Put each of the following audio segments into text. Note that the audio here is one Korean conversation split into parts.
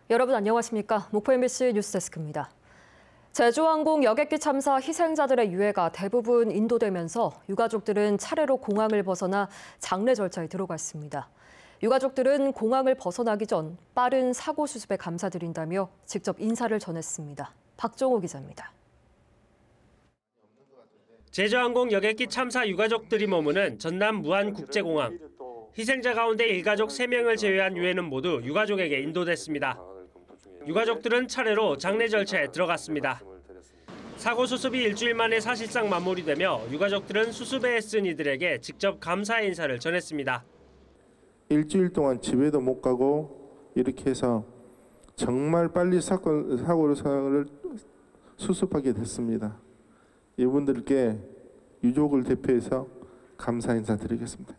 여러분 안녕하십니까? 목포 MBC 뉴스데스크입니다. 제주항공 여객기 참사 희생자들의 유해가 대부분 인도되면서 유가족들은 차례로 공항을 벗어나 장례 절차에 들어갔습니다. 유가족들은 공항을 벗어나기 전 빠른 사고 수습에 감사드린다며 직접 인사를 전했습니다. 박종호 기자입니다. 제주항공 여객기 참사 유가족들이 머무는 전남 무안국제공항. 희생자 가운데 일가족 3명을 제외한 유해는 모두 유가족에게 인도됐습니다. 유가족들은 차례로 장례 절차에 들어갔습니다. 사고 수습이 일주일 만에 사실상 마무리되며 유가족들은 수습에 애쓴 이들에게 직접 감사의 인사를 전했습니다. 일주일 동안 집에도 못 가고 이렇게 해서 정말 빨리 사고를 수습하게 됐습니다. 이분들께 유족을 대표해서 감사 인사드리겠습니다.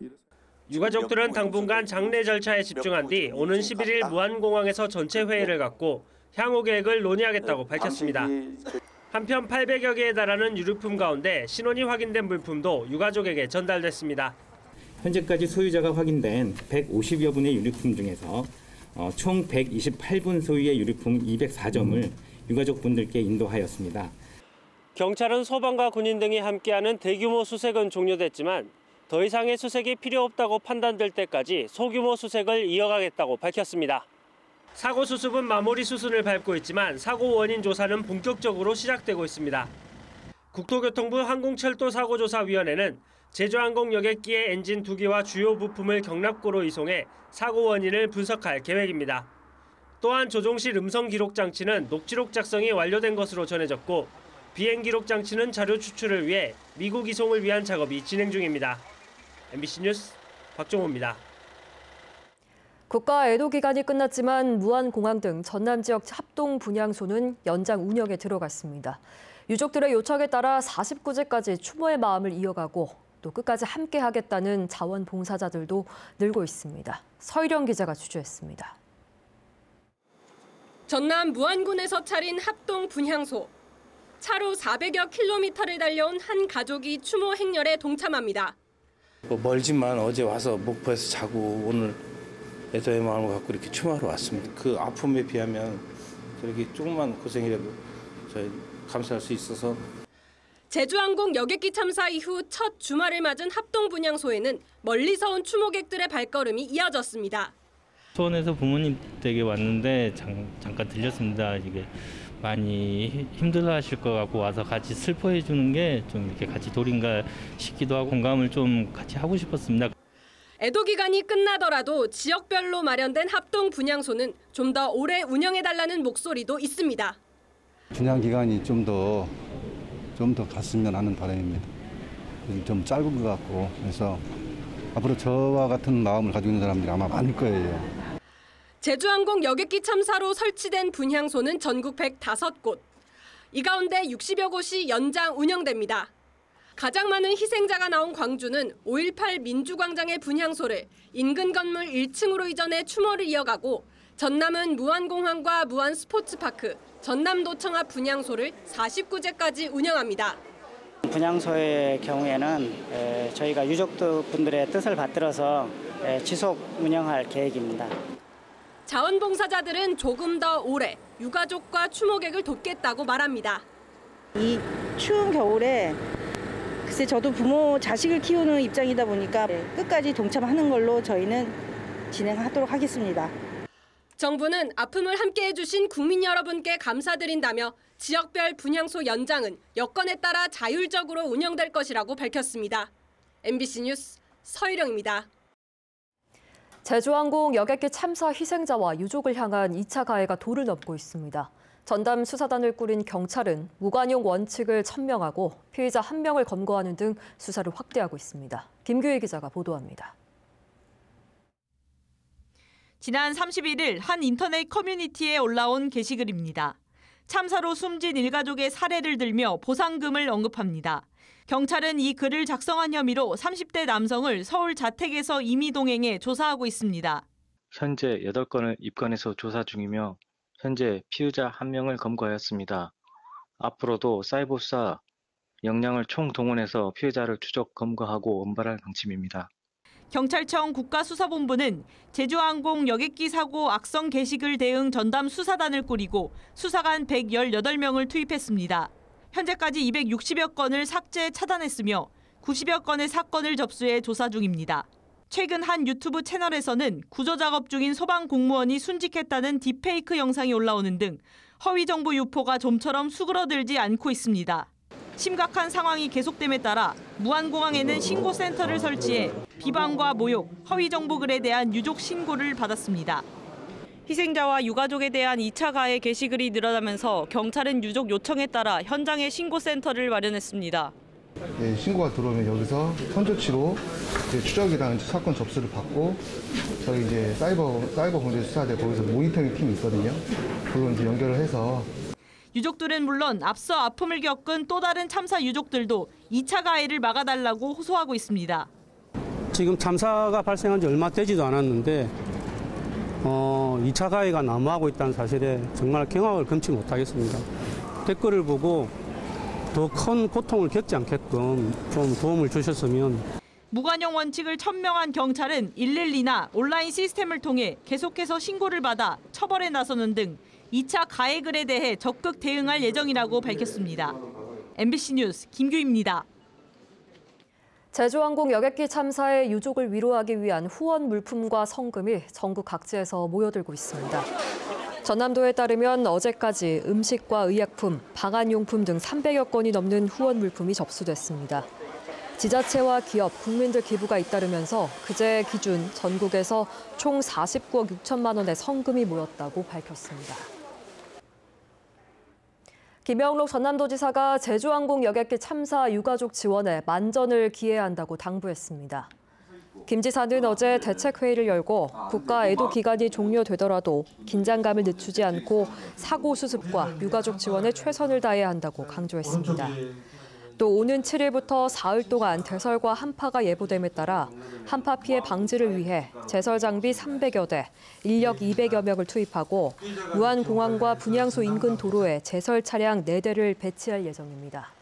유가족들은 당분간 장례 절차에 집중한 뒤 오는 11일 무안공항에서 전체 회의를 갖고 향후 계획을 논의하겠다고 밝혔습니다. 한편 800여 개에 달하는 유류품 가운데 신원이 확인된 물품도 유가족에게 전달됐습니다. 현재까지 소유자가 확인된 150여 분의 유류품 중에서 총 128분 소유의 유류품 204점을 유가족분들께 인도하였습니다. 경찰은 소방과 군인 등이 함께하는 대규모 수색은 종료됐지만 더 이상의 수색이 필요 없다고 판단될 때까지 소규모 수색을 이어가겠다고 밝혔습니다. 사고 수습은 마무리 수순을 밟고 있지만 사고 원인 조사는 본격적으로 시작되고 있습니다. 국토교통부 항공철도사고조사위원회는 제주항공 여객기의 엔진 2기와 주요 부품을 경납고로 이송해 사고 원인을 분석할 계획입니다. 또한 조종실 음성 기록 장치는 녹취록 작성이 완료된 것으로 전해졌고 비행 기록 장치는 자료 추출을 위해 미국 이송을 위한 작업이 진행 중입니다. MBC 뉴스 박종호입니다. 국가 애도 기간이 끝났지만 무안공항 등 전남 지역 합동 분향소는 연장 운영에 들어갔습니다. 유족들의 요청에 따라 49제까지 추모의 마음을 이어가고 또 끝까지 함께하겠다는 자원봉사자들도 늘고 있습니다. 서희령 기자가 취재했습니다. 전남 무안군에서 차린 합동 분향소. 차로 400여 킬로미터를 달려온 한 가족이 추모 행렬에 동참합니다. 멀지만 어제 와서 목포에서 자고 오늘 애도의 마음을 갖고 이렇게 추모하러 왔습니다. 그 아픔에 비하면 저렇게 조금만 고생이라도 저희 감사할 수 있어서. 제주항공 여객기 참사 이후 첫 주말을 맞은 합동 분향소에는 멀리서 온 추모객들의 발걸음이 이어졌습니다. 수원에서 부모님 댁에 왔는데 잠깐 들렸습니다. 이게 많이 힘들어하실 것 같고 와서 같이 슬퍼해 주는 게 좀 이렇게 같이 도린가 싶기도 하고 공감을 좀 같이 하고 싶었습니다. 애도 기간이 끝나더라도 지역별로 마련된 합동 분향소는 좀 더 오래 운영해달라는 목소리도 있습니다. 분향 기간이 좀 더 갔으면 하는 바람입니다. 좀 짧은 것 같고 그래서 앞으로 저와 같은 마음을 가지고 있는 사람들이 아마 많을 거예요. 제주항공 여객기 참사로 설치된 분향소는 전국 105곳. 이 가운데 60여 곳이 연장 운영됩니다. 가장 많은 희생자가 나온 광주는 5.18 민주광장의 분향소를 인근 건물 1층으로 이전해 추모를 이어가고 전남은 무안공항과 무안스포츠파크, 전남도청 앞 분향소를 49제까지 운영합니다. 분향소의 경우에는 저희가 유족분들의 뜻을 받들어서 지속 운영할 계획입니다. 자원봉사자들은 조금 더 오래 유가족과 추모객을 돕겠다고 말합니다. 이 추운 겨울에 글쎄 저도 부모 자식을 키우는 입장이다 보니까 끝까지 동참하는 걸로 저희는 진행하도록 하겠습니다. 정부는 아픔을 함께해 주신 국민 여러분께 감사드린다며 지역별 분향소 연장은 여건에 따라 자율적으로 운영될 것이라고 밝혔습니다. MBC 뉴스 서희령입니다. 제주항공 여객기 참사 희생자와 유족을 향한 2차 가해가 도를 넘고 있습니다. 전담 수사단을 꾸린 경찰은 무관용 원칙을 천명하고 피의자 1명을 검거하는 등 수사를 확대하고 있습니다. 김규희 기자가 보도합니다. 지난 31일 한 인터넷 커뮤니티에 올라온 게시글입니다. 참사로 숨진 일가족의 사례를 들며 보상금을 언급합니다. 경찰은 이 글을 작성한 혐의로 30대 남성을 서울 자택에서 임의동행해 조사하고 있습니다. 현재 8건을 입건해서 조사 중이며 현재 피의자 1명을 검거하였습니다. 앞으로도 사이버 수사 역량을 총동원해서 피해자를 추적, 검거하고 엄발할 방침입니다. 경찰청 국가수사본부는 제주항공 여객기 사고 악성 게시글 대응 전담 수사단을 꾸리고 수사관 118명을 투입했습니다. 현재까지 260여 건을 삭제 차단했으며 90여 건의 사건을 접수해 조사 중입니다. 최근 한 유튜브 채널에서는 구조작업 중인 소방 공무원이 순직했다는 딥페이크 영상이 올라오는 등 허위 정보 유포가 좀처럼 수그러들지 않고 있습니다. 심각한 상황이 계속됨에 따라 무안공항에는 신고센터를 설치해 비방과 모욕, 허위 정보 글에 대한 유족 신고를 받았습니다. 희생자와 유가족에 대한 2차 가해 게시글이 늘어나면서 경찰은 유족 요청에 따라 현장에 신고센터를 마련했습니다. 네, 신고가 들어오면 여기서 선조치로 추적이랑 사건 접수를 받고 저희 이제 사이버 범죄 수사대 거기서 모니터링 팀이 있거든요. 그걸로 이제 연결을 해서 유족들은 물론 앞서 아픔을 겪은 또 다른 참사 유족들도 2차 가해를 막아달라고 호소하고 있습니다. 지금 참사가 발생한 지 얼마 되지도 않았는데 2차 가해가 난무하고 있다는 사실에 정말 경악을 금치 못하겠습니다. 댓글을 보고 더 큰 고통을 겪지 않게끔 좀 도움을 주셨으면. 무관용 원칙을 천명한 경찰은 112나 온라인 시스템을 통해 계속해서 신고를 받아 처벌에 나서는 등 2차 가해 글에 대해 적극 대응할 예정이라고 밝혔습니다. MBC 뉴스 김규입니다. 제주항공 여객기 참사의 유족을 위로하기 위한 후원 물품과 성금이 전국 각지에서 모여들고 있습니다. 전남도에 따르면 어제까지 음식과 의약품, 방한용품 등 300여 건이 넘는 후원 물품이 접수됐습니다. 지자체와 기업, 국민들 기부가 잇따르면서 그제 기준 전국에서 총 49억 6천만 원의 성금이 모였다고 밝혔습니다. 김영록 전남도지사가 제주항공 여객기 참사 유가족 지원에 만전을 기해한다고 당부했습니다. 김 지사는 어제 대책회의를 열고 국가 애도 기간이 종료되더라도 긴장감을 늦추지 않고 사고 수습과 유가족 지원에 최선을 다해야 한다고 강조했습니다. 또 오는 7일부터 사흘 동안 대설과 한파가 예보됨에 따라 한파 피해 방지를 위해 제설 장비 300여 대, 인력 200여 명을 투입하고 무안공항과 분향소 인근 도로에 제설 차량 4대를 배치할 예정입니다.